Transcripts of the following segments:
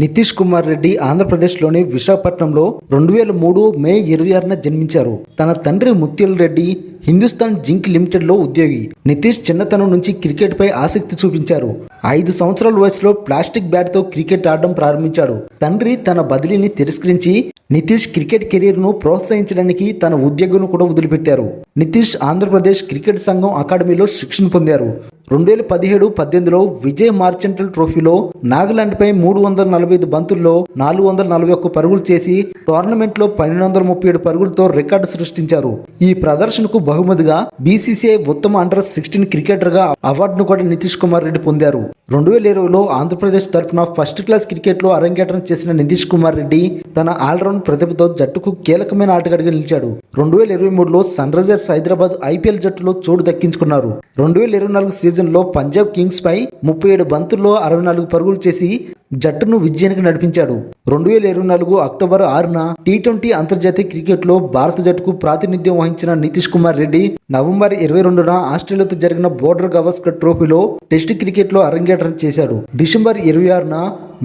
నితీష్ కుమార్ రెడ్డి ఆంధ్రప్రదేశ్లోని విశాఖపట్నంలో 2003 మే 26న జన్మించారు. తన తండ్రి ముత్యాల్ రెడ్డి హిందుస్థాన్ జింక్ లిమిటెడ్లో ఉద్యోగి. నితీష్ చిన్నతనం నుంచి క్రికెట్పై ఆసక్తి చూపించారు. 5 సంవత్సరాల వయసులో ప్లాస్టిక్ బ్యాట్తో క్రికెట్ ఆడడం ప్రారంభించాడు. తండ్రి తన బదిలీని తిరస్కరించి నితీష్ క్రికెట్ కెరీర్ను ప్రోత్సహించడానికి తన ఉద్యోగం కూడా వదిలిపెట్టారు. నితీష్ ఆంధ్రప్రదేశ్ క్రికెట్ సంఘం అకాడమీలో శిక్షణ పొందారు. 2017-18లో విజయ్ మార్చెంటల్ ట్రోఫీలో నాగాలాండ్పై 345 బంతుల్లో 441 పరుగులు చేసి టోర్నమెంట్లో 1237 పరుగులతో రికార్డు సృష్టించారు. ఈ ప్రదర్శనకు బహుమతిగా బీసీసీఐ ఉత్తమ అండర్-16 క్రికెటర్గా అవార్డును కూడా నితీష్ కుమార్ రెడ్డి పొందారు. 2020లో ఆంధ్రప్రదేశ్ తరఫున ఫస్ట్ క్లాస్ క్రికెట్లో అరంగేట్రం చేసిన నితీష్ కుమార్ రెడ్డి తన ఆల్రౌండ్ ప్రతిభతో జట్టుకు కీలకమైన ఆటగాడిగా నిలిచాడు. 2023లో సన్ రైజర్స్ హైదరాబాద్ ఐపీఎల్ జట్టులో చోటు దక్కించుకున్నారు. 2024 సీజన్లో పంజాబ్ కింగ్స్ పై 37 బంతుల్లో 64 పరుగులు చేసి జట్టును విజయానికి నడిపించాడు. 2024 అక్టోబర్ 6న టీ20 అంతర్జాతీయ క్రికెట్లో భారత జట్టుకు ప్రాతినిధ్యం వహించిన నితీష్ కుమార్ రెడ్డి నవంబర్ 22న ఆస్ట్రేలియాతో జరిగిన బోర్డర్ గవాస్కర్ ట్రోఫీలో టెస్ట్ క్రికెట్లో అరంగేట్రం చేశాడు. డిసెంబర్ 26న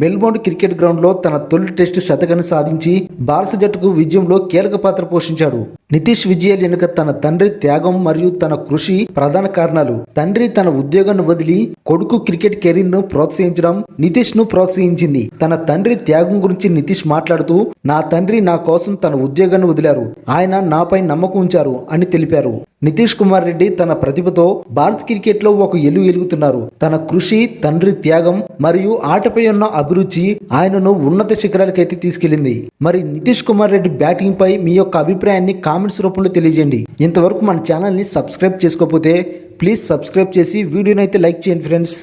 మెల్బోర్న్ క్రికెట్ గ్రౌండ్లో తన తొలి టెస్ట్ శతకాన్ని సాధించి భారత జట్టుకు విజయంలో కీలక పాత్ర పోషించాడు. నితీష్ విజయాలు వెనుక తన తండ్రి త్యాగం మరియు తన కృషి ప్రధాన కారణాలు. తండ్రి తన ఉద్యోగాన్ని వదిలి కొడుకు క్రికెట్ కెరీర్ను ప్రోత్సహించడం నితీష్ ను ప్రోత్సహించింది. తన తండ్రి త్యాగం గురించి నితీష్ మాట్లాడుతూ, నా తండ్రి నా కోసం తన ఉద్యోగాన్ని వదిలారు, ఆయన నాపై నమ్మకం ఉంచారు అని తెలిపారు. నితీష్ కుమార్ రెడ్డి తన ప్రతిభతో భారత క్రికెట్లో ఒక ఎలుగుతున్నారు. తన కృషి, తండ్రి త్యాగం మరియు ఆటపై ఉన్న అభిరుచి ఆయనను ఉన్నత శిఖరాలకైతే తీసుకెళ్లింది. మరి నితీష్ కుమార్ రెడ్డి బ్యాటింగ్ పై మీ యొక్క అభిప్రాయాన్ని కామెంట్స్ రూపంలో తెలియజేయండి. ఇంతవరకు మన ఛానల్ని సబ్స్క్రైబ్ చేసుకోకపోతే ప్లీజ్ సబ్స్క్రైబ్ చేసి వీడియోనైతే లైక్ చేయండి ఫ్రెండ్స్.